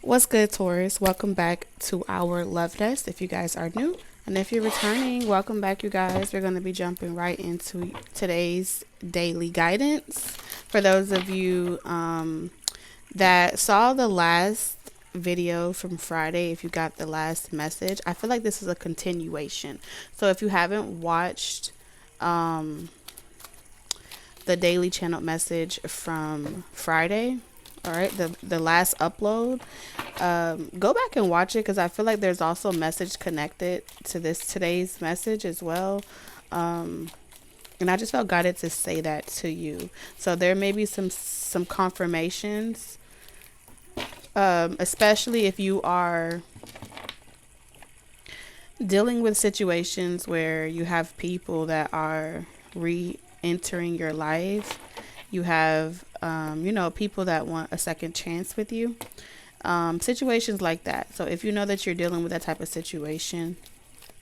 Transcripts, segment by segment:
What's good, Taurus? Welcome back to our Love Nest if you guys are new. And if you're returning, welcome back, you guys. We're going to be jumping right into today's daily guidance. For those of you that saw the last video from Friday, if you got the last message, I feel like this is a continuation. So if you haven't watched the daily channel message from Friday, all right, the last upload, go back and watch it because I feel like there's also a message connected to today's message as well. And I just felt guided to say that to you. So there may be some confirmations, especially if you are dealing with situations where you have people that are re-entering your life. You have people that want a second chance with you. Situations like that. So if you know that you're dealing with that type of situation,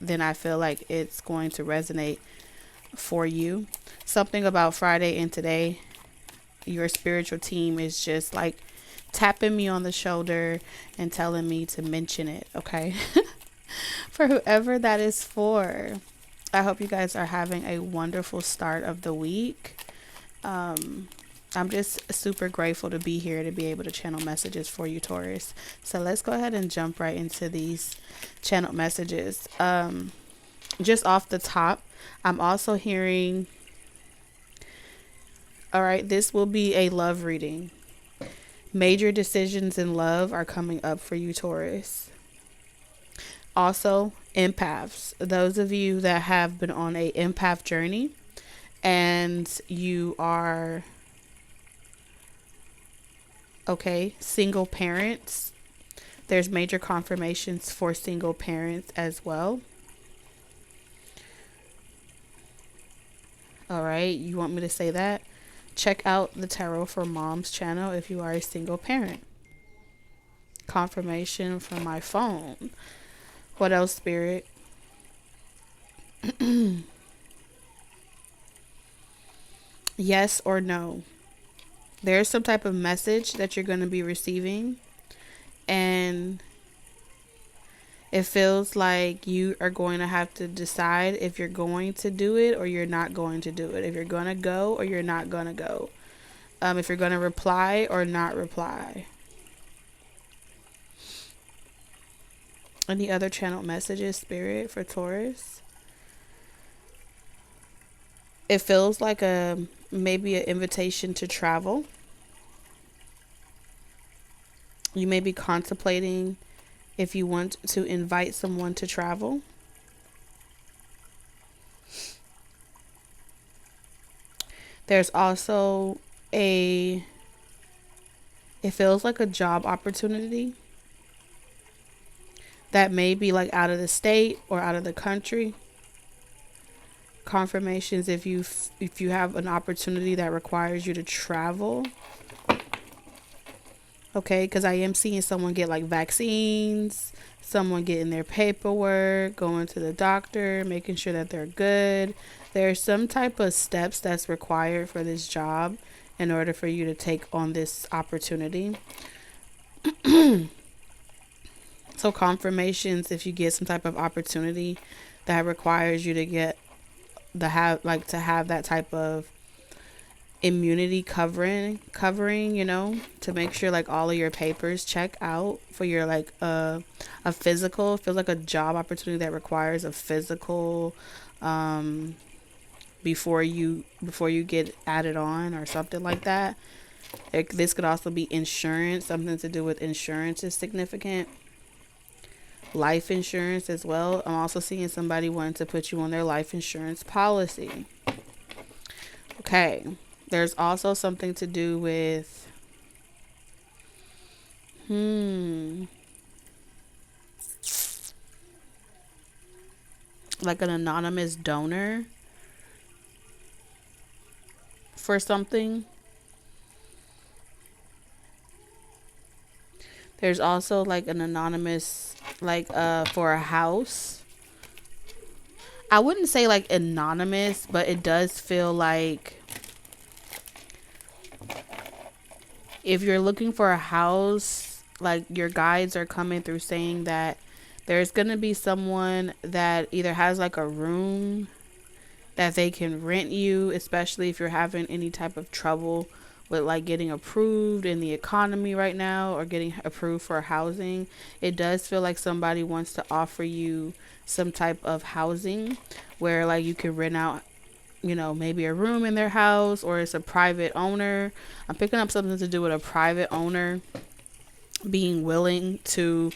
then I feel like it's going to resonate for you. Something about Friday and today, your spiritual team is just like tapping me on the shoulder and telling me to mention it, okay? For whoever that is for. I hope you guys are having a wonderful start of the week. I'm just super grateful to be here to be able to channel messages for you, Taurus. So let's go ahead and jump right into these channel messages. Just off the top, I'm also hearing, all right, this will be a love reading. Major decisions in love are coming up for you, Taurus. Also, empaths. Those of you that have been on a empath journey and you are single parents, there's major confirmations for single parents as well. All right, you want me to say that? Check out the Tarot for Moms channel if you are a single parent. Confirmation from my phone. What else, Spirit? Yes or no? There's some type of message that you're going to be receiving, and it feels like you are going to have to decide if you're going to do it or you're not going to do it. If you're going to go or you're not going to go. If you're going to reply or not reply. Any other channel messages, Spirit, for Taurus? It feels like maybe an invitation to travel. You may be contemplating if you want to invite someone to travel. There's also it feels like a job opportunity that may be like out of the state or out of the country. Confirmations if you have an opportunity that requires you to travel. Okay, because I am seeing someone get like vaccines, someone getting their paperwork, going to the doctor, making sure that they're good. There's some type of steps that's required for this job in order for you to take on this opportunity. So confirmations if you get some type of opportunity that requires you to to have that type of immunity covering, to make sure like all of your papers check out for your like a physical. It feels like a job opportunity that requires a physical before you get added on or something like that. This could also be insurance. Something to do with insurance is significant. Life insurance as well. I'm also seeing somebody wanting to put you on their life insurance policy. Okay. There's also something to do with like an anonymous donor for something. There's also like an anonymous for a house. I wouldn't say like anonymous, but it does feel like if you're looking for a house like your guides are coming through saying that there's going to be someone that either has like a room that they can rent you, especially if you're having any type of trouble with like getting approved in the economy right now or getting approved for housing. It does feel like somebody wants to offer you some type of housing where like you can rent out, you know, maybe a room in their house, or it's a private owner. I'm picking up something to do with a private owner being willing to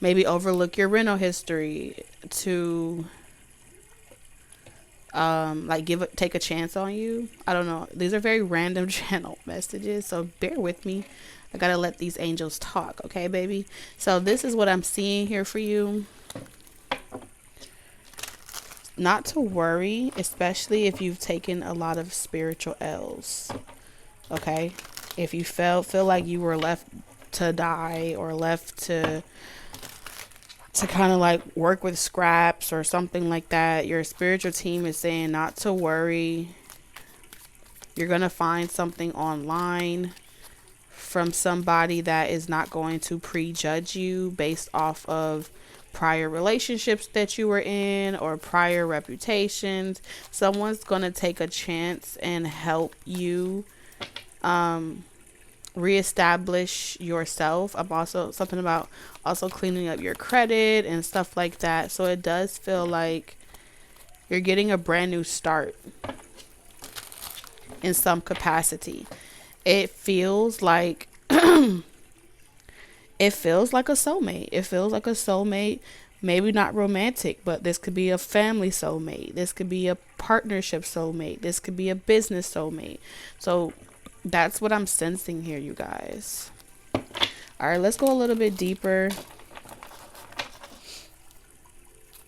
maybe overlook your rental history, to like take a chance on you. I don't know, these are very random channel messages, so bear with me. I gotta let these angels talk, okay, baby? So this is what I'm seeing here for you. Not to worry, especially if you've taken a lot of spiritual L's, okay? If you feel like you were left to die, or left to kind of like work with scraps or something like that, your spiritual team is saying not to worry. You're going to find something online from somebody that is not going to prejudge you based off of prior relationships that you were in or prior reputations. Someone's going to take a chance and help you reestablish yourself. I'm also something about also cleaning up your credit and stuff like that. So it does feel like you're getting a brand new start in some capacity. It feels like it feels like a soulmate. It feels like a soulmate. Maybe not romantic, but this could be a family soulmate. This could be a partnership soulmate. This could be a business soulmate. So that's what I'm sensing here, you guys. All right, let's go a little bit deeper.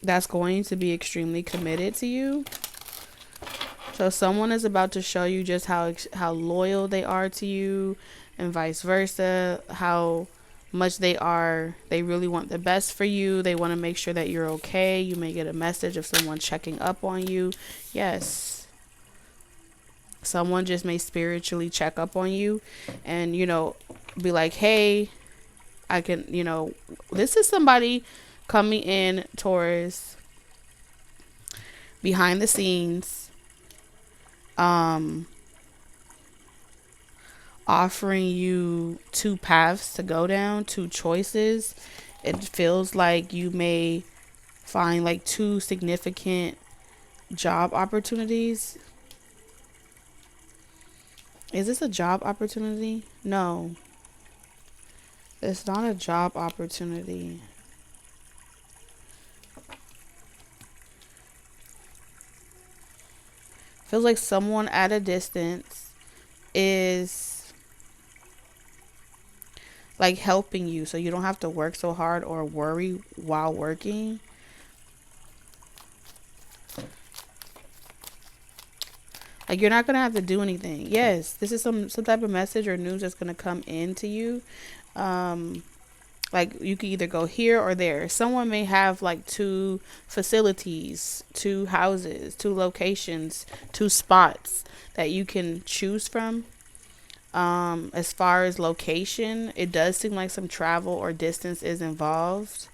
That's going to be extremely committed to you. So someone is about to show you just how loyal they are to you, and vice versa. How much they really want the best for you. They want to make sure that you're okay. You may get a message of someone checking up on you. Yes. Someone just may spiritually check up on you and, you know, be like, hey, I can, you know, this is somebody coming in, Taurus, behind the scenes, offering you two paths to go down, two choices. It feels like you may find like two significant job opportunities. Is this a job opportunity? No. It's not a job opportunity. Feels like someone at a distance is like helping you so you don't have to work so hard or worry while working. Like you're not going to have to do anything. Yes, this is some type of message or news that's going to come into you. Like you can either go here or there. Someone may have like two facilities, two houses, two locations, two spots that you can choose from. As far as location, it does seem like some travel or distance is involved.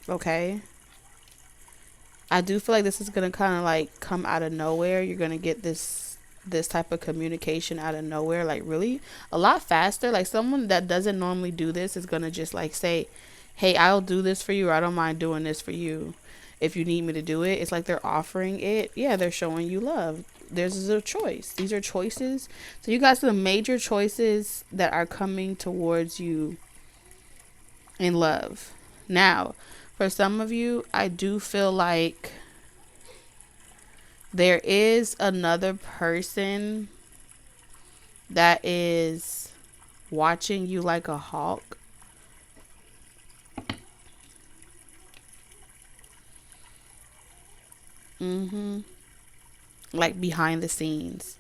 Okay. I do feel like this is going to kind of like come out of nowhere. You're going to get this type of communication out of nowhere, like really a lot faster. Like someone that doesn't normally do this is going to just like say, hey, I'll do this for you, or I don't mind doing this for you if you need me to do it. It's like they're offering it. Yeah, they're showing you love. There's a choice. These are choices. So you got some major choices that are coming towards you in love. Now, for some of you, I do feel like there is another person that is watching you like a hawk. Like behind the scenes,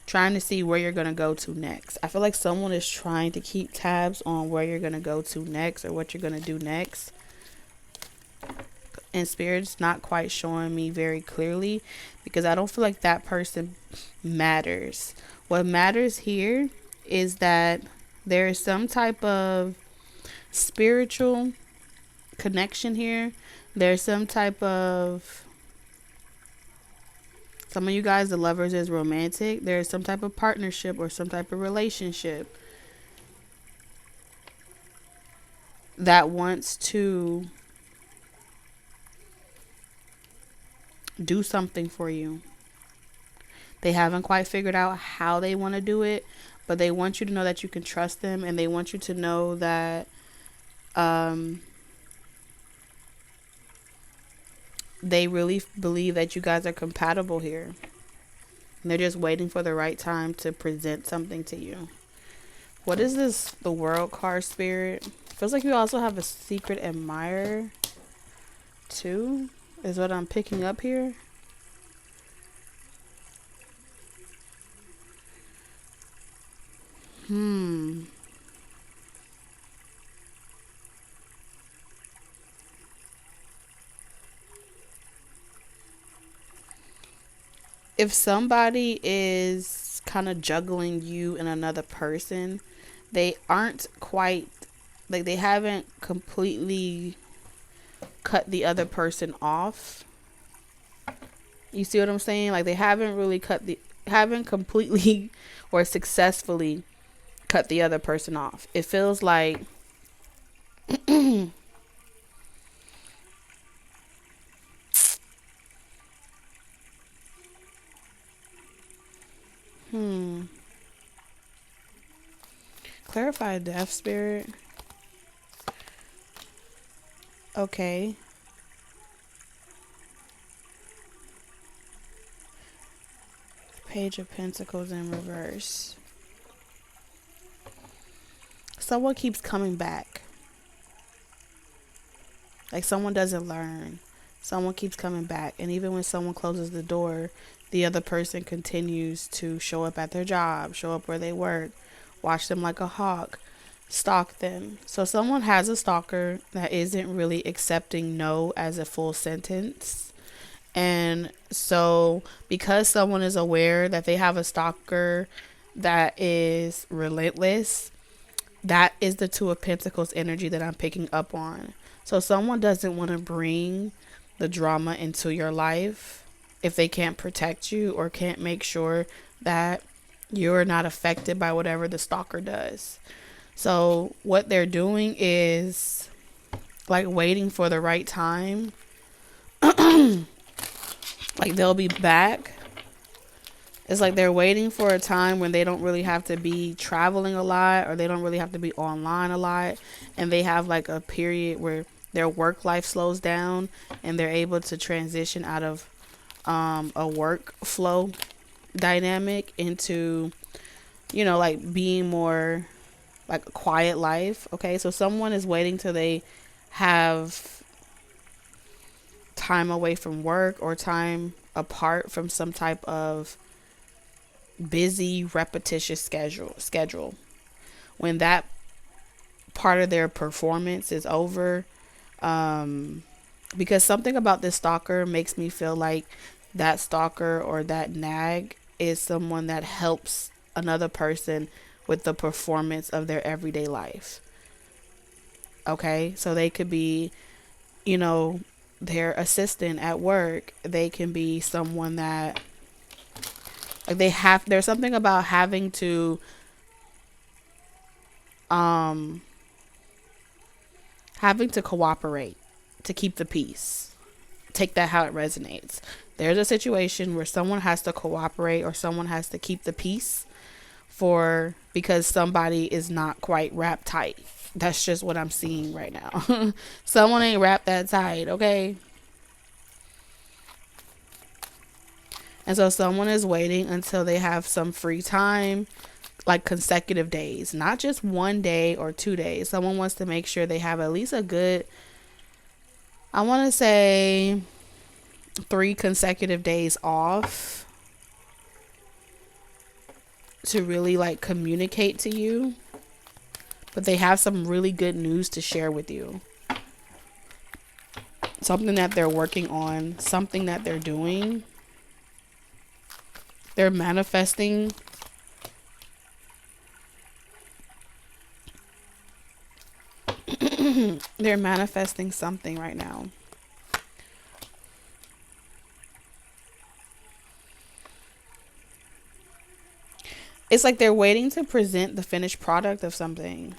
trying to see where you're going to go to next. I feel like someone is trying to keep tabs on where you're going to go to next or what you're going to do next. and Spirit's not quite showing me very clearly, because I don't feel like that person matters. What matters here is that there is some type of spiritual connection here. There's some type of, some of you guys, the lovers is romantic. There's some type of partnership or some type of relationship that wants to do something for you. They haven't quite figured out how they want to do it, but they want you to know that you can trust them, and they want you to know that they really believe that you guys are compatible here. And they're just waiting for the right time to present something to you. What is this? The World card, Spirit. Feels like you also have a secret admirer too, is what I'm picking up here. If somebody is kind of juggling you and another person, they aren't quite, like, they haven't completely cut the other person off. You see what I'm saying? Like, they haven't really haven't completely or successfully cut the other person off. It feels like clarify death, Spirit. Okay. Page of Pentacles in reverse. Someone keeps coming back. Like, someone doesn't learn. Someone keeps coming back. And even when someone closes the door, the other person continues to show up at their job, show up where they work, watch them like a hawk, stalk them. So someone has a stalker that isn't really accepting no as a full sentence. And so because someone is aware that they have a stalker that is relentless, that is the Two of Pentacles energy that I'm picking up on. So someone doesn't want to bring the drama into your life if they can't protect you or can't make sure that you're not affected by whatever the stalker does. So what they're doing is like waiting for the right time. Like, they'll be back. It's like they're waiting for a time when they don't really have to be traveling a lot, or they don't really have to be online a lot, and they have like a period where their work life slows down and they're able to transition out of a work flow dynamic into, you know, like being more like a quiet life. Okay, so someone is waiting till they have time away from work or time apart from some type of busy, repetitious schedule. When that part of their performance is over, because something about this stalker makes me feel like that stalker or that nag is someone that helps another person with the performance of their everyday life. Okay, so they could be, you know, their assistant at work. They can be someone that, like, there's something about having to cooperate to keep the peace. Take that how it resonates. There's a situation where someone has to cooperate or someone has to keep the peace because somebody is not quite wrapped tight. That's just what I'm seeing right now. Someone ain't wrapped that tight, okay? And so someone is waiting until they have some free time, like consecutive days, not just 1 day or 2 days. Someone wants to make sure they have at least a good, I want to say 3 consecutive days off to really like communicate to you. But they have some really good news to share with you. something that they're working on, something that they're doing. They're manifesting they're manifesting something right now. It's like they're waiting to present the finished product of something.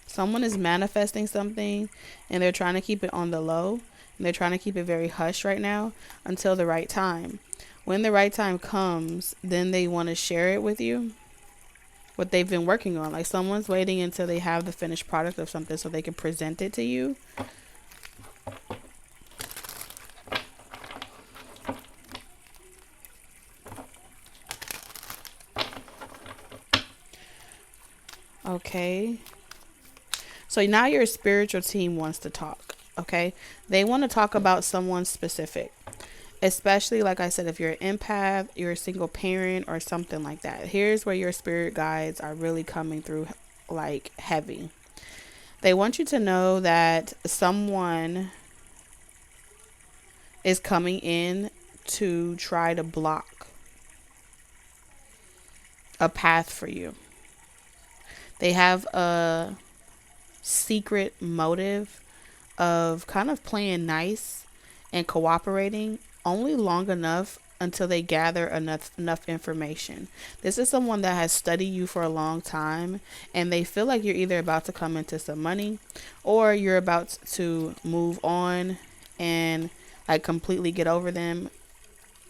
Someone is manifesting something and they're trying to keep it on the low, and they're trying to keep it very hush right now until the right time. When the right time comes, then they want to share it with you, what they've been working on. Like someone's waiting until they have the finished product of something so they can present it to you. Okay. So now your spiritual team wants to talk. Okay. They want to talk about someone specific. Especially, like I said, if you're an empath, you're a single parent, or something like that. Here's where your spirit guides are really coming through like heavy. They want you to know that someone is coming in to try to block a path for you. They have a secret motive of kind of playing nice and cooperating only long enough until they gather enough information. This is someone that has studied you for a long time, and they feel like you're either about to come into some money or you're about to move on and like completely get over them.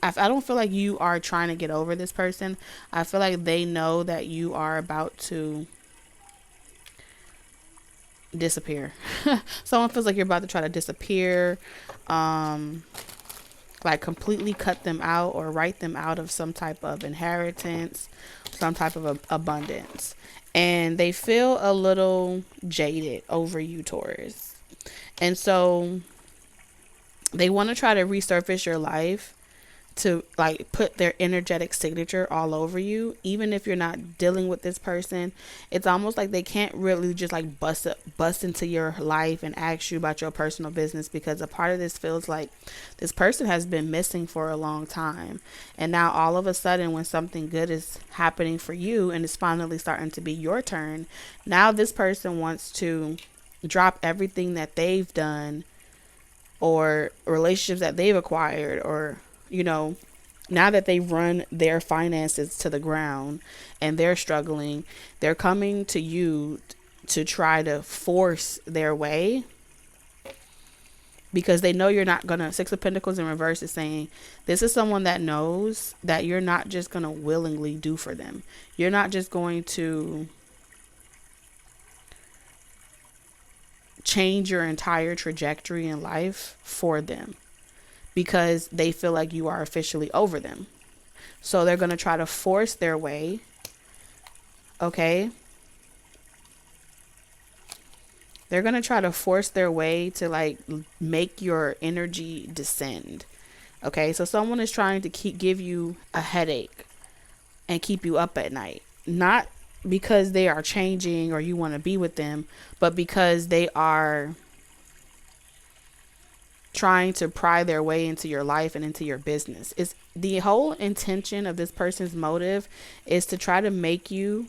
I don't feel like you are trying to get over this person. I feel like they know that you are about to disappear. Someone feels like you're about to try to disappear, like completely cut them out or write them out of some type of inheritance, some type of abundance. And they feel a little jaded over you, Taurus. And so they want to try to resurface your life to like put their energetic signature all over you. Even if you're not dealing with this person, it's almost like they can't really just like bust into your life and ask you about your personal business, because a part of this feels like this person has been missing for a long time, and now all of a sudden when something good is happening for you and it's finally starting to be your turn, now this person wants to drop everything that they've done or relationships that they've acquired, or now that they've run their finances to the ground and they're struggling, they're coming to you to try to force their way, because they know you're not gonna. Six of Pentacles in reverse is saying this is someone that knows that you're not just gonna willingly do for them. You're not just going to change your entire trajectory in life for them, because they feel like you are officially over them. So they're going to try to force their way. Okay. They're going to try to force their way to like make your energy descend. Okay. So someone is trying to give you a headache and keep you up at night. Not because they are changing or you want to be with them, but because they are trying to pry their way into your life and into your business. Is the whole intention of this person's motive is to try to make you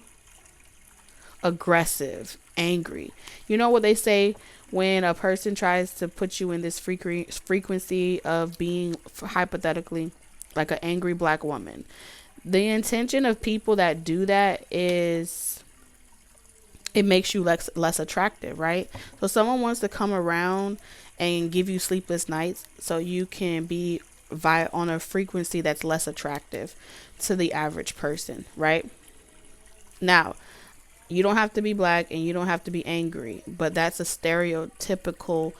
aggressive, angry. You know what they say when a person tries to put you in this frequency of being hypothetically like an angry black woman. The intention of people that do that is it makes you less attractive, right? So someone wants to come around and give you sleepless nights so you can be on a frequency that's less attractive to the average person, right? Now, you don't have to be black and you don't have to be angry, but that's a stereotypical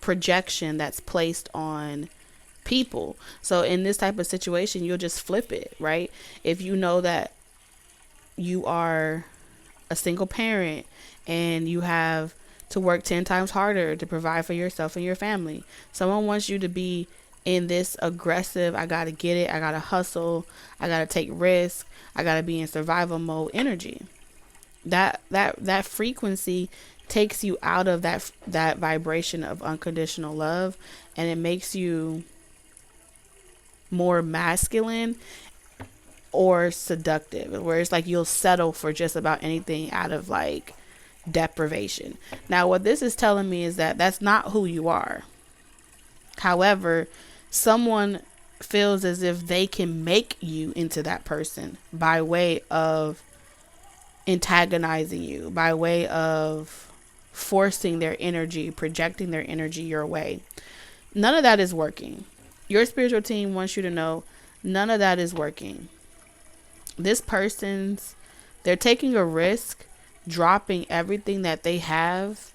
projection that's placed on people. So in this type of situation, you'll just flip it, right? If you know that you are a single parent and you have to work 10 times harder to provide for yourself and your family, someone wants you to be in this aggressive, I gotta get it, I gotta hustle, I gotta take risks, I gotta be in survival mode energy. That frequency takes you out of that vibration of unconditional love, and it makes you more masculine or seductive, where it's like you'll settle for just about anything out of like deprivation. Now, what this is telling me is that that's not who you are. However, someone feels as if they can make you into that person by way of antagonizing you, by way of forcing their energy, projecting their energy your way. None of that is working. Your spiritual team wants you to know none of that is working. This person's, they're taking a risk, dropping everything that they have.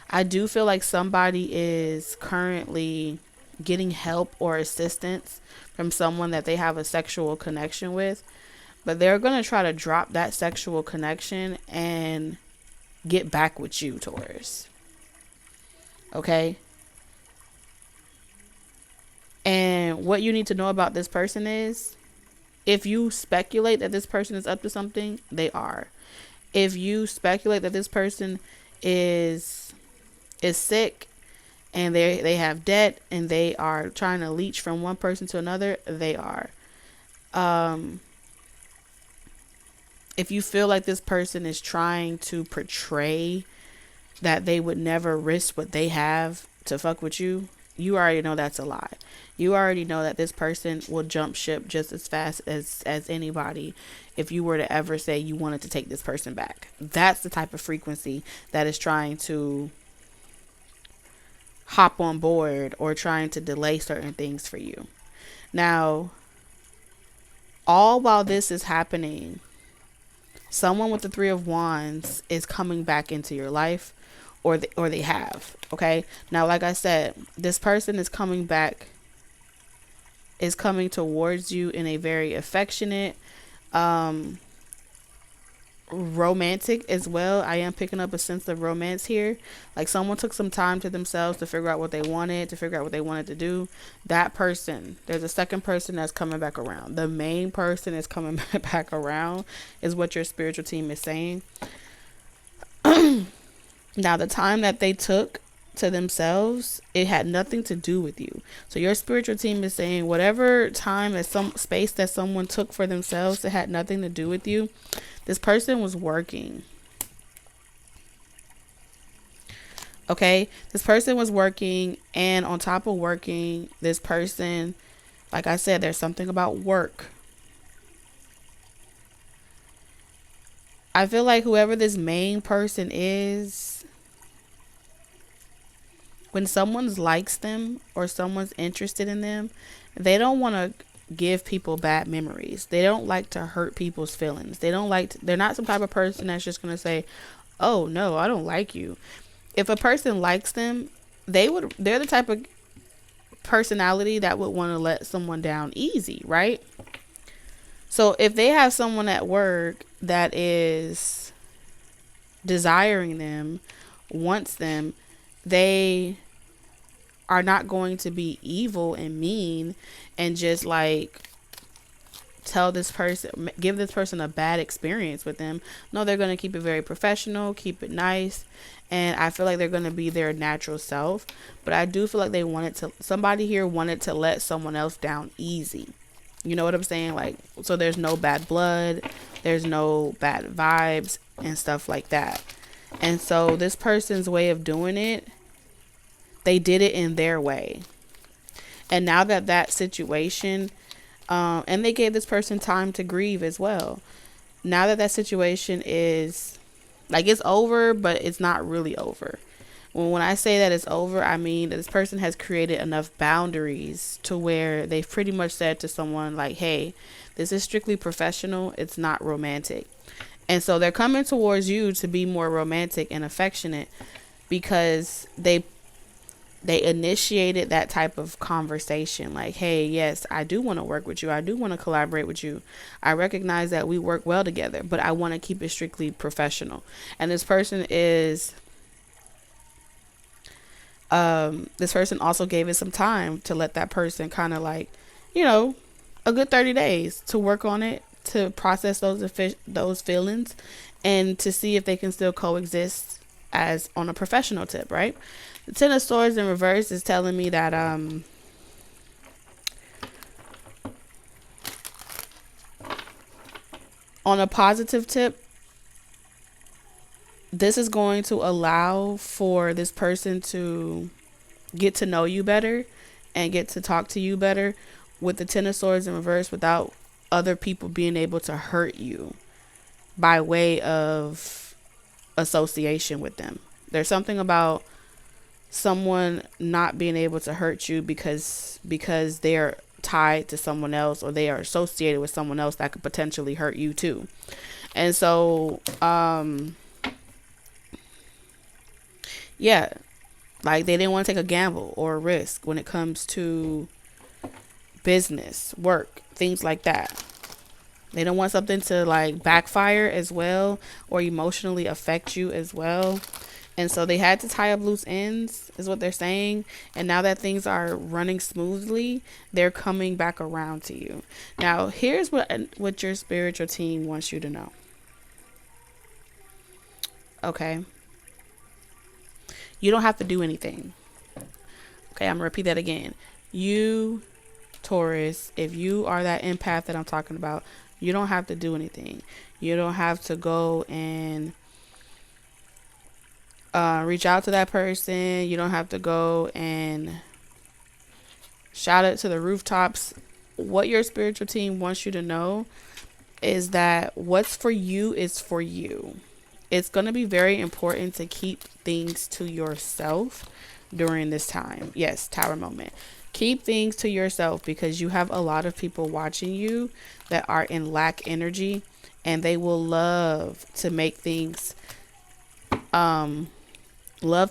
I do feel like somebody is currently getting help or assistance from someone that they have a sexual connection with, but they're going to try to drop that sexual connection and get back with you, Taurus. Okay? And what you need to know about this person is, if you speculate that this person is up to something, they are. If you speculate that this person is sick and they have debt and they are trying to leech from one person to another, they are. If you feel like this person is trying to portray that they would never risk what they have to fuck with you, you already know that's a lie. You already know that this person will jump ship just as fast as anybody if you were to ever say you wanted to take this person back. That's the type of frequency that is trying to hop on board or trying to delay certain things for you. Now, all while this is happening, someone with the Three of Wands is coming back into your life, or they have. Okay. Now, like I said, this person is coming back, is coming towards you in a very affectionate, romantic as well. I am picking up a sense of romance here. Like someone took some time to themselves to figure out what they wanted, to do. That person, there's a second person that's coming back around. The main person is coming back around is what your spiritual team is saying. Now, the time that they took to themselves, it had nothing to do with you. So your spiritual team is saying whatever time and some space that someone took for themselves, it had nothing to do with you. This person was working. Okay, this person was working, and on top of working, this person, like I said, there's something about work. I feel like whoever this main person is, when someone likes them or someone's interested in them, they don't want to give people bad memories. They don't like to hurt people's feelings. They're not some type of person that's just going to say, oh no, I don't like you. If a person likes them, they're the type of personality that would want to let someone down easy, right? So if they have someone at work that is desiring them, wants them, they are not going to be evil and mean and just like give this person a bad experience with them. No, they're going to keep it very professional, keep it nice, and I feel like they're going to be their natural self. But I do feel like somebody here wanted to let someone else down easy. You know what I'm saying? Like, so there's no bad blood, there's no bad vibes and stuff like that. And so this person's way of doing it, they did it in their way. And now that situation, and they gave this person time to grieve as well. Now that situation is like, it's over, but it's not really over. When I say that it's over, I mean that this person has created enough boundaries to where they've pretty much said to someone like, hey, this is strictly professional. It's not romantic. And so they're coming towards you to be more romantic and affectionate because they initiated that type of conversation. Like, hey, yes, I do want to work with you. I do want to collaborate with you. I recognize that we work well together, but I want to keep it strictly professional. And this person also gave it some time to let that person kind of like, a good 30 days to work on it, to process those feelings and to see if they can still coexist as on a professional tip, right? The Ten of Swords in reverse is telling me that on a positive tip, this is going to allow for this person to get to know you better and get to talk to you better with the Ten of Swords in reverse without other people being able to hurt you by way of association with them. There's something about someone not being able to hurt you because they're tied to someone else or they are associated with someone else that could potentially hurt you too. And so yeah, like they didn't want to take a gamble or a risk when it comes to business, work, things like that. They don't want something to like backfire as well or emotionally affect you as well. And so they had to tie up loose ends is what they're saying. And now that things are running smoothly, they're coming back around to you. Now, here's what your spiritual team wants you to know. Okay. You don't have to do anything. Okay, I'm going to repeat that again. You, Taurus, if you are that empath that I'm talking about, you don't have to do anything. You don't have to go and reach out to that person. You don't have to go and shout it to the rooftops. What your spiritual team wants you to know is that what's for you is for you. It's going to be very important to keep things to yourself during this time. Yes, Tower moment. Keep things to yourself because you have a lot of people watching you that are in lack energy and they will love to make things, love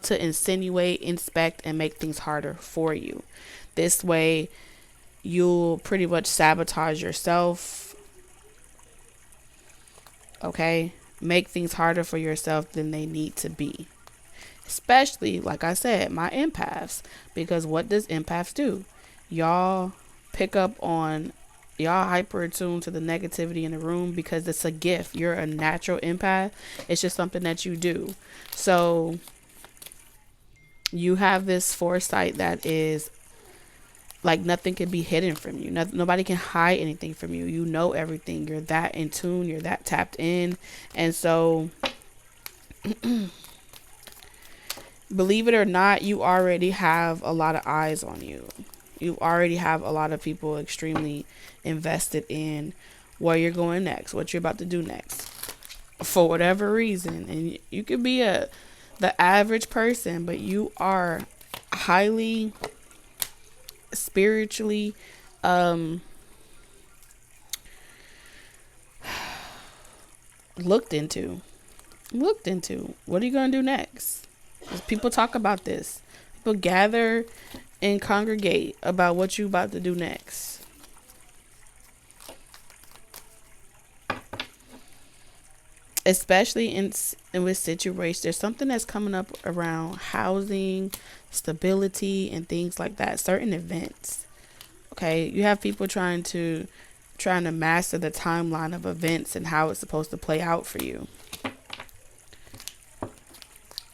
to insinuate, inspect, and make things harder for you. This way, you'll pretty much sabotage yourself. Okay? Make things harder for yourself than they need to be. Especially, like I said, my empaths. Because what does empaths do? Y'all pick up on, y'all hyper attuned to the negativity in the room because it's a gift. You're a natural empath. It's just something that you do. So you have this foresight that is like nothing can be hidden from you. Nobody can hide anything from you. You know everything. You're that in tune. You're that tapped in. And so believe it or not, you already have a lot of eyes on you. You already have a lot of people extremely invested in where you're going next, what you're about to do next, for whatever reason. And you could be the average person, but you are highly spiritually looked into. What are you going to do next? People talk about this. People gather and congregate about what you about to do next. Especially in with situations, there's something that's coming up around housing, stability, and things like that. Certain events. Okay, you have people trying to master the timeline of events and how it's supposed to play out for you.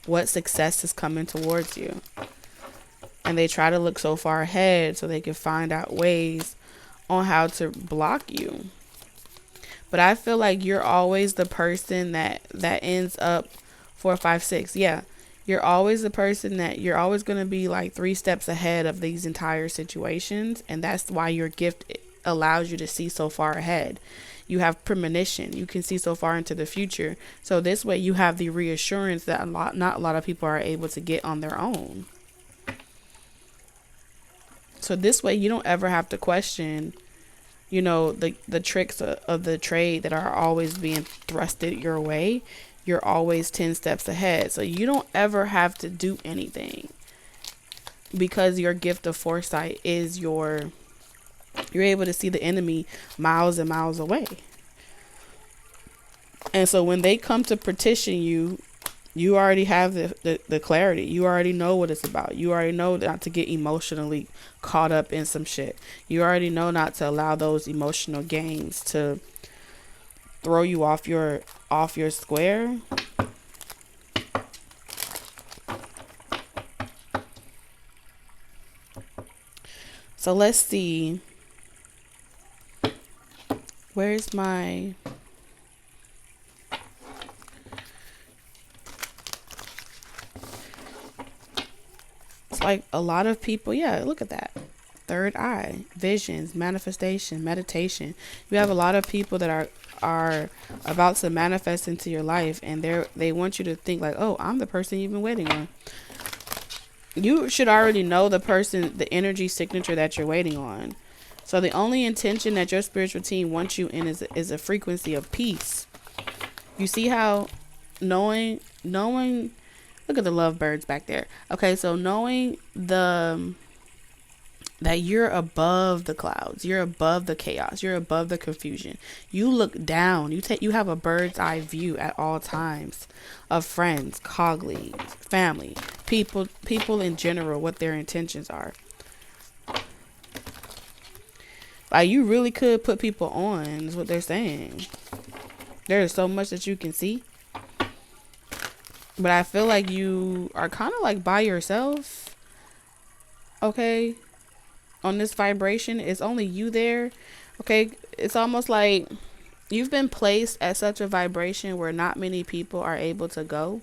What success is coming towards you. And they try to look so far ahead so they can find out ways on how to block you. But I feel like you're always the person that ends up 4, 5, 6. Yeah. You're always the person that you're always going to be like 3 steps ahead of these entire situations. And that's why your gift allows you to see so far ahead. You have premonition. You can see so far into the future. So this way you have the reassurance that not a lot of people are able to get on their own. So this way you don't ever have to question, you know, the tricks of the trade that are always being thrusted your way. You're always 10 steps ahead. So you don't ever have to do anything because your gift of foresight is you're able to see the enemy miles and miles away. And so when they come to petition you, you already have the clarity. You already know what it's about. You already know not to get emotionally caught up in some shit. You already know not to allow those emotional games to throw you off your square. So let's see. Where's my... It's like a lot of people, yeah, look at that. Third eye, visions, manifestation, meditation. You have a lot of people that are about to manifest into your life, and they want you to think like, oh, I'm the person you've been waiting on. You should already know the person, the energy signature that you're waiting on. So the only intention that your spiritual team wants you in is a frequency of peace. You see how knowing, look at the lovebirds back there. Okay, so knowing that you're above the clouds, you're above the chaos, you're above the confusion. You look down, you have a bird's eye view at all times of friends, colleagues, family, people in general, what their intentions are. Like, you really could put people on, is what they're saying. There's so much that you can see. But I feel like you are kind of like by yourself. Okay? On this vibration, it's only you there. Okay? It's almost like you've been placed at such a vibration where not many people are able to go.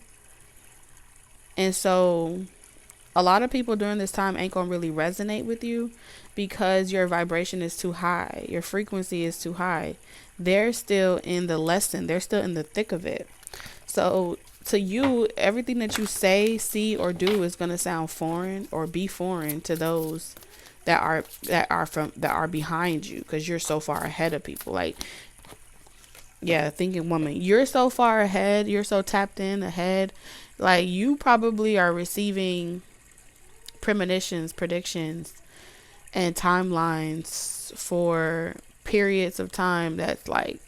And so a lot of people during this time ain't gonna really resonate with you because your vibration is too high. Your frequency is too high. They're still in the lesson. They're still in the thick of it. So to you, everything that you say, see, or do is gonna sound foreign or be foreign to those that are behind you, because you're so far ahead of people. Like, yeah, thinking woman, you're so far ahead, you're so tapped in ahead. Like, you probably are receiving premonitions, predictions, and timelines for periods of time that's like,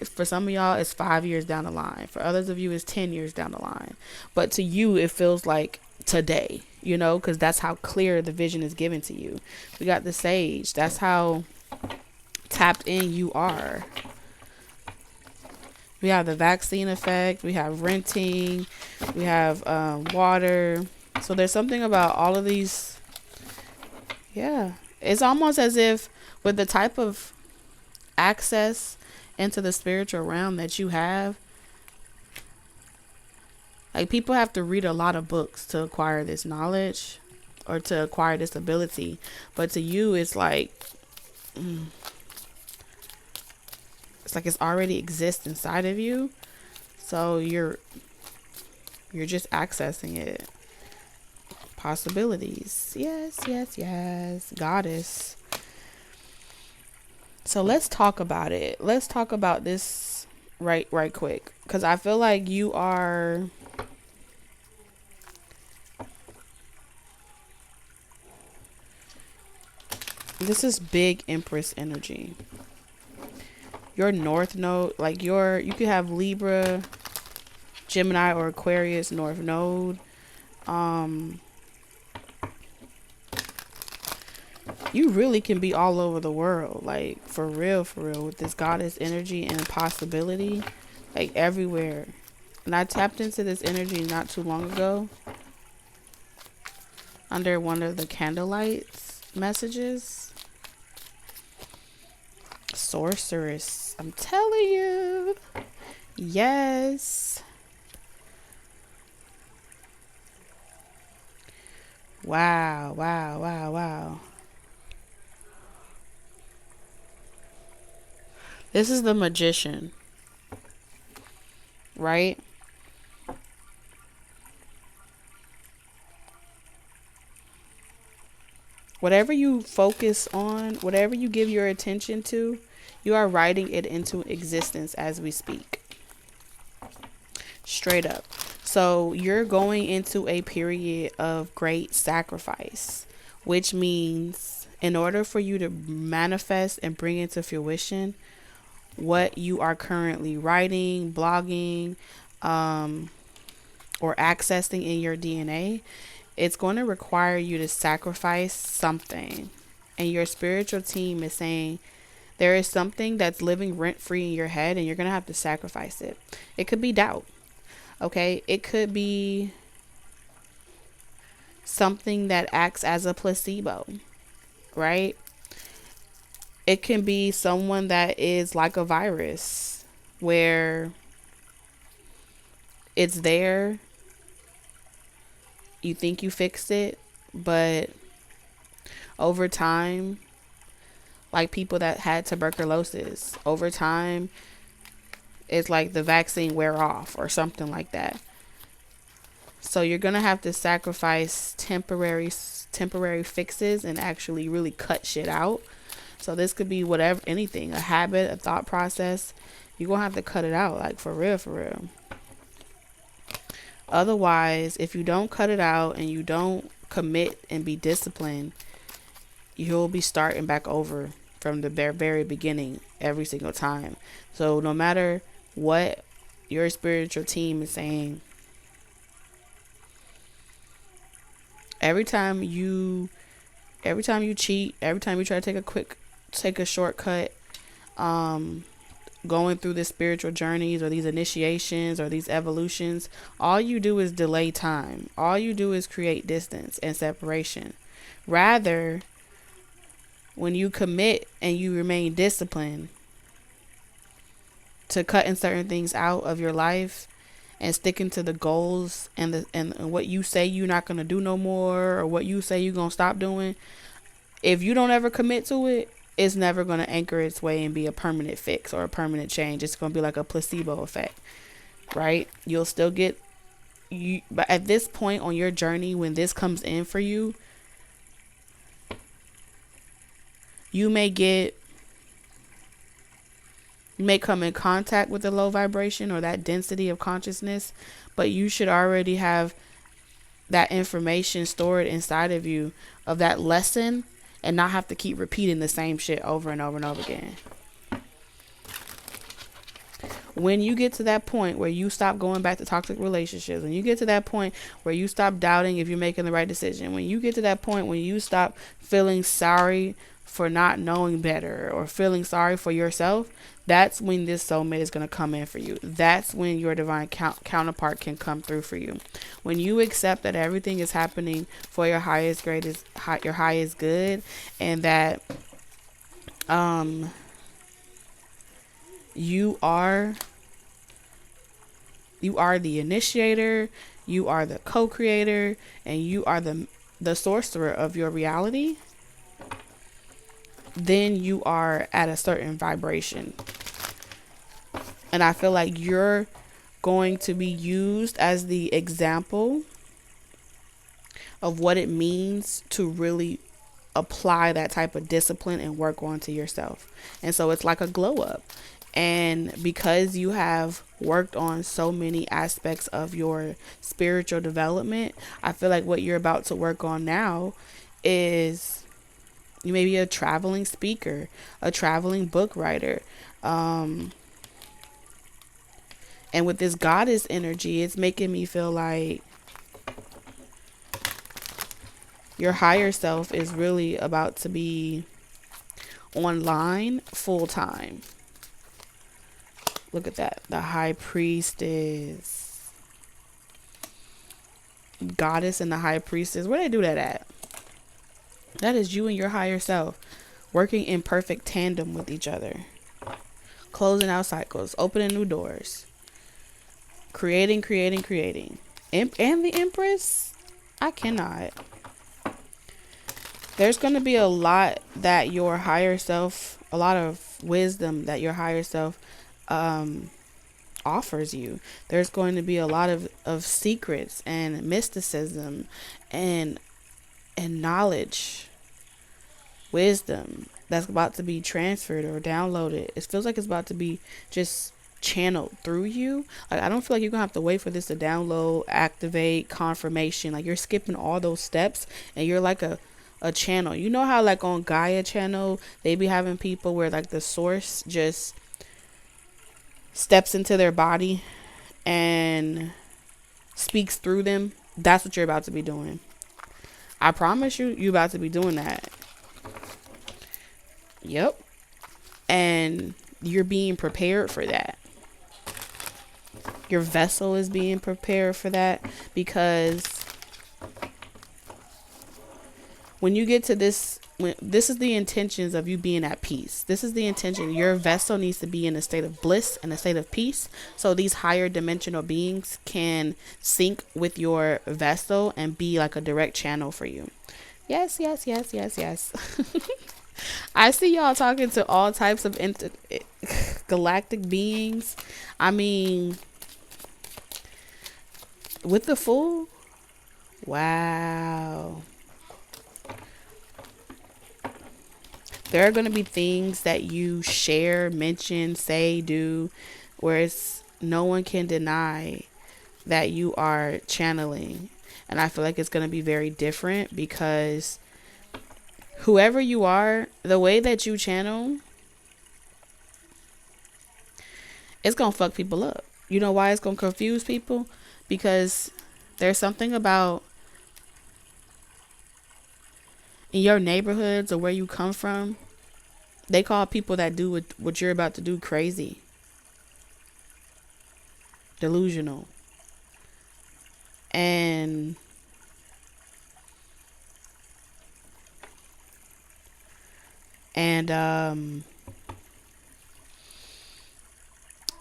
for some of y'all, it's 5 years down the line. For others of you, it's 10 years down the line. But to you, it feels like today, you know, because that's how clear the vision is given to you. We got the sage. That's how tapped in you are. We have the vaccine effect. We have renting. We have water. So there's something about all of these. Yeah. It's almost as if with the type of access into the spiritual realm that you have, like, people have to read a lot of books to acquire this knowledge or to acquire this ability. But to you, it's like, it's already exists inside of you. So you're just accessing it. Possibilities. Yes, yes, yes. Goddess. So let's talk about it. Let's talk about this right quick, because I feel like you are, this is big Empress energy. Your North Node, like you could have Libra, Gemini, or Aquarius North Node. You really can be all over the world, like for real, with this goddess energy and possibility, like everywhere. And I tapped into this energy not too long ago under one of the candlelights messages. Sorceress, I'm telling you. Yes. Wow, wow, wow, wow. This is the Magician, right? Whatever you focus on, whatever you give your attention to, you are writing it into existence as we speak. Straight up. So you're going into a period of great sacrifice, which means in order for you to manifest and bring into fruition what you are currently writing, blogging, or accessing in your DNA, it's going to require you to sacrifice something. And your spiritual team is saying there is something that's living rent-free in your head, and you're going to have to sacrifice it. It could be doubt. Okay? It could be something that acts as a placebo. right? It can be someone that is like a virus where it's there, you think you fixed it, but over time, like people that had tuberculosis, over time, it's like the vaccine wear off or something like that. So you're gonna have to sacrifice temporary fixes and actually really cut shit out. So this could be whatever, anything, a habit, a thought process. You're gonna have to cut it out, like for real, for real. Otherwise, if you don't cut it out and you don't commit and be disciplined, you'll be starting back over from the very beginning every single time. So no matter what your spiritual team is saying, every time you cheat, every time you try to take a shortcut, going through the spiritual journeys or these initiations or these evolutions, all you do is delay time. All you do is create distance and separation. Rather, when you commit and you remain disciplined to cutting certain things out of your life and sticking to the goals and what you say you're not going to do no more, or what you say you're going to stop doing, if you don't ever commit to it, it's never going to anchor its way and be a permanent fix or a permanent change. It's going to be like a placebo effect, right? You'll still get you, but at this point on your journey, when this comes in for you, you may come in contact with the low vibration or that density of consciousness, but you should already have that information stored inside of you of that lesson and not have to keep repeating the same shit over and over and over again. When you get to that point where you stop going back to toxic relationships, when you get to that point where you stop doubting if you're making the right decision, when you get to that point when you stop feeling sorry for not knowing better or feeling sorry for yourself, that's when this soulmate is going to come in for you. That's when your divine counterpart can come through for you. When you accept that everything is happening for your highest your highest good, and that you are the initiator, you are the co-creator, and you are the sorcerer of your reality, then you are at a certain vibration. And I feel like you're going to be used as the example of what it means to really apply that type of discipline and work onto yourself. And so it's like a glow up. And because you have worked on so many aspects of your spiritual development, I feel like what you're about to work on now is, you may be a traveling speaker, a traveling book writer. And with this goddess energy, it's making me feel like your higher self is really about to be online full time. Look at that. The high priestess. Goddess and the high priestess. Where they do that at? That is you and your higher self working in perfect tandem with each other. Closing out cycles. Opening new doors. Creating. And the Empress? I cannot. There's going to be a lot that your higher self, a lot of wisdom that your higher self offers you. There's going to be a lot of secrets and mysticism and knowledge, wisdom that's about to be transferred or downloaded. It feels like it's about to be just channeled through you. Like, I don't feel like you're gonna have to wait for this to download, activate, confirmation. Like, you're skipping all those steps and you're like a channel. You know how like on Gaia channel they be having people where like the source just steps into their body and speaks through them? That's what you're about to be doing. I promise you're about to be doing that. Yep. And you're being prepared for that. Your vessel is being prepared for that, because when you get to this this is the intentions of you being at peace. This is the intention. Your vessel needs to be in a state of bliss and a state of peace, so these higher dimensional beings can sync with your vessel and be like a direct channel for you. Yes, yes, yes, yes, yes. I see y'all talking to all types of galactic beings. I mean, with the Fool, wow. There are going to be things that you share, mention, say, do, where no one can deny that you are channeling. And I feel like it's going to be very different, because whoever you are, the way that you channel, it's going to fuck people up. You know why it's going to confuse people? Because there's something about in your neighborhoods or where you come from, they call people that do what you're about to do crazy, delusional. And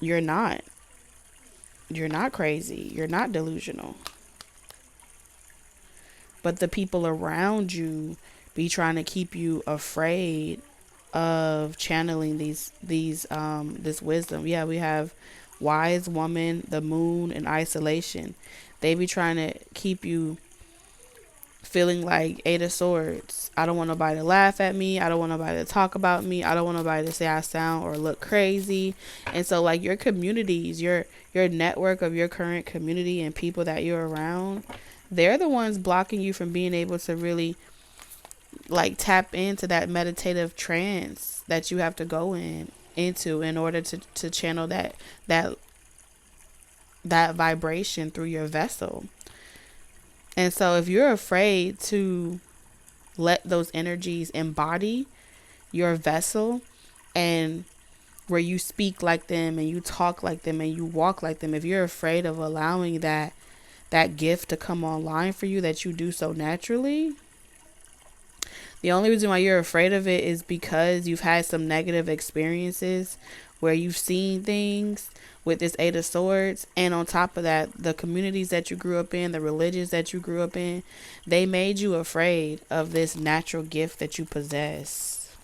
you're not crazy, you're not delusional, but the people around you be trying to keep you afraid of channeling this wisdom. Yeah, we have wise woman, the moon, and isolation. They be trying to keep you feeling like Eight of Swords. I don't want nobody to laugh at me. I don't want nobody to talk about me. I don't want nobody to say I sound or look crazy. And so like your communities, your network of your current community and people that you're around, they're the ones blocking you from being able to really like tap into that meditative trance that you have to go into in order to channel that vibration through your vessel. And so if you're afraid to let those energies embody your vessel, and where you speak like them and you talk like them and you walk like them, if you're afraid of allowing that gift to come online for you that you do so naturally, the only reason why you're afraid of it is because you've had some negative experiences where you've seen things with this Eight of Swords. And on top of that, the communities that you grew up in, the religions that you grew up in, they made you afraid of this natural gift that you possess.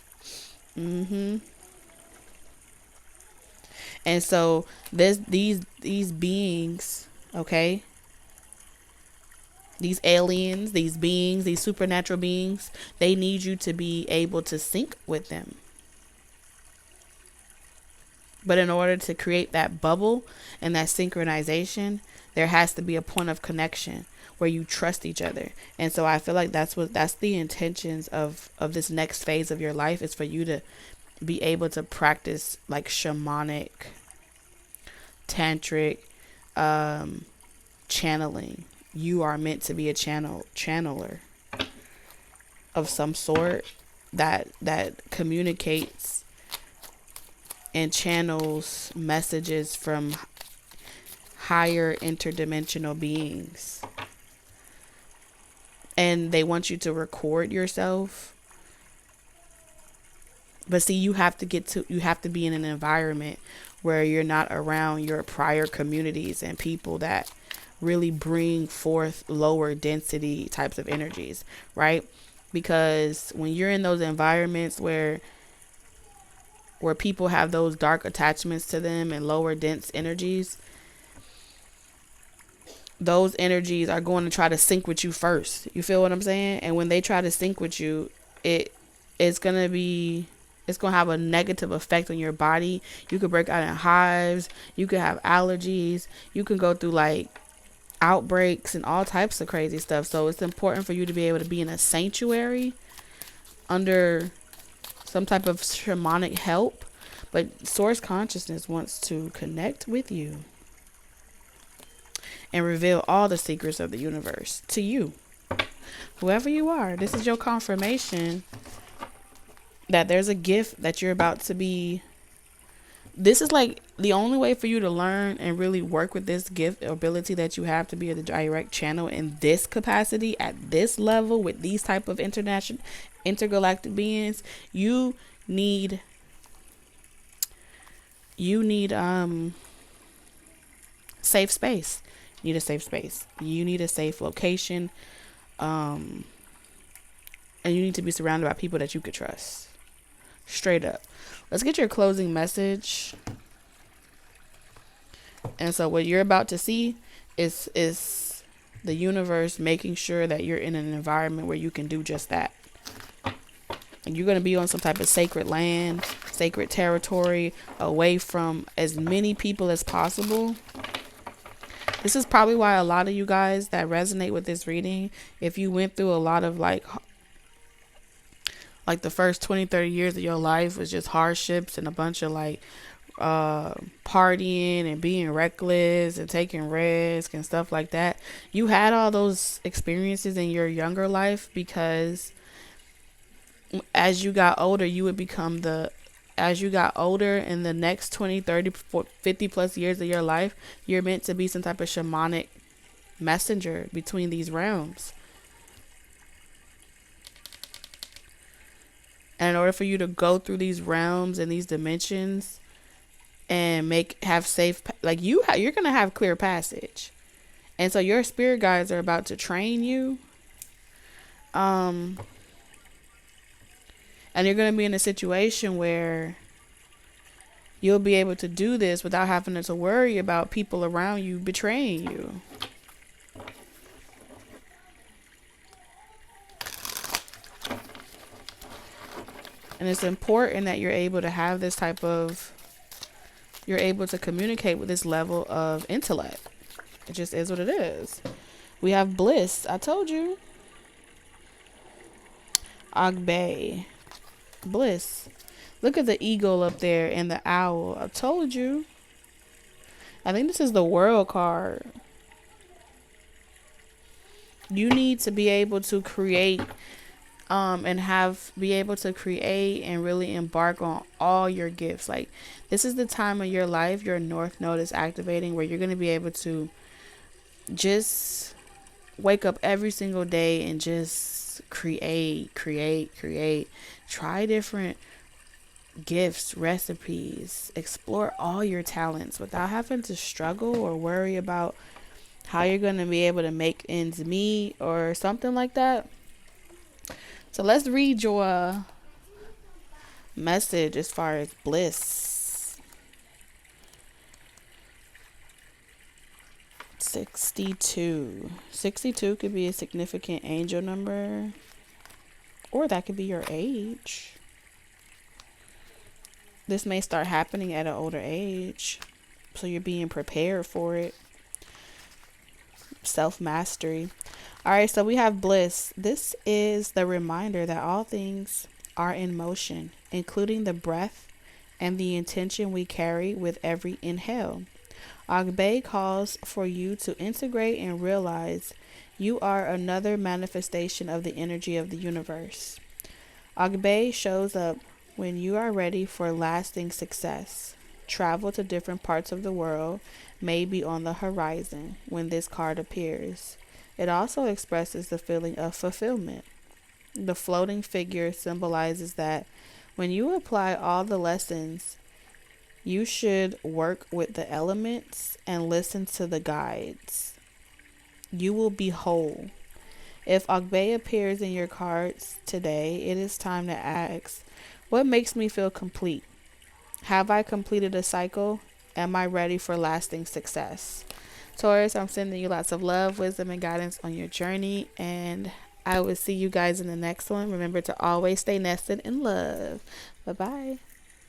And so these beings, okay, these aliens, these beings, these supernatural beings, they need you to be able to sync with them. But in order to create that bubble and that synchronization, there has to be a point of connection where you trust each other. And so I feel like that's the intentions of this next phase of your life, is for you to be able to practice like shamanic, tantric, channeling. You are meant to be a channeler of some sort that communicates and channels messages from higher interdimensional beings. And they want you to record yourself. But see, you have to be in an environment where you're not around your prior communities and people that really bring forth lower density types of energies, right? Because when you're in those environments where people have those dark attachments to them and lower dense energies, those energies are going to try to sync with you first. You feel what I'm saying? And when they try to sync with you, it's going to have a negative effect on your body. You could break out in hives. You could have allergies. You can go through like outbreaks and all types of crazy stuff. So it's important for you to be able to be in a sanctuary under some type of shamanic help. But source consciousness wants to connect with you and reveal all the secrets of the universe to you. Whoever you are, this is your confirmation that there's a gift that you're about to be. This is like the only way for you to learn and really work with this gift or ability that you have to be a direct channel in this capacity, at this level, with these type of intergalactic beings, you need safe space. You need a safe space. You need a safe location. And you need to be surrounded by people that you could trust. Straight up. Let's get your closing message. And so what you're about to see is the universe making sure that you're in an environment where you can do just that. And you're going to be on some type of sacred land, sacred territory, away from as many people as possible. This is probably why a lot of you guys that resonate with this reading, if you went through a lot of like the first 20, 30 years of your life was just hardships and a bunch of like partying and being reckless and taking risks and stuff like that. You had all those experiences in your younger life because as you got older, you would become as you got older in the next 20, 30, 40, 50 plus years of your life, you're meant to be some type of shamanic messenger between these realms. And in order for you to go through these realms and these dimensions and have safe, like you're going to have clear passage. And so your spirit guides are about to train you. And you're going to be in a situation where you'll be able to do this without having to worry about people around you betraying you. And it's important that you're able to have this you're able to communicate with this level of intellect. It just is what it is. We have bliss. I told you. Agbe. Bliss. Look at the eagle up there and the owl. I told you. I think this is the world card. You need to be able to create be able to create and really embark on all your gifts. Like this is the time of your life your north node is activating where you're going to be able to just wake up every single day and just create. Try different gifts, recipes, explore all your talents without having to struggle or worry about how you're going to be able to make ends meet or something like that. So let's read your message as far as bliss. 62. 62 could be a significant angel number, or that could be your age. This may start happening at an older age, so you're being prepared for it. Self-mastery. All right, so we have bliss. This is the reminder that all things are in motion, including the breath and the intention we carry with every inhale. Agbe calls for you to integrate and realize you are another manifestation of the energy of the universe. Agbe shows up when you are ready for lasting success. Travel to different parts of the world may be on the horizon when this card appears. It also expresses the feeling of fulfillment. The floating figure symbolizes that when you apply all the lessons, you should work with the elements and listen to the guides. You will be whole. If Agbe appears in your cards today, it is time to ask, what makes me feel complete? Have I completed a cycle? Am I ready for lasting success? Taurus, I'm sending you lots of love, wisdom, and guidance on your journey, and I will see you guys in the next one. Remember to always stay nested in love. Bye-bye.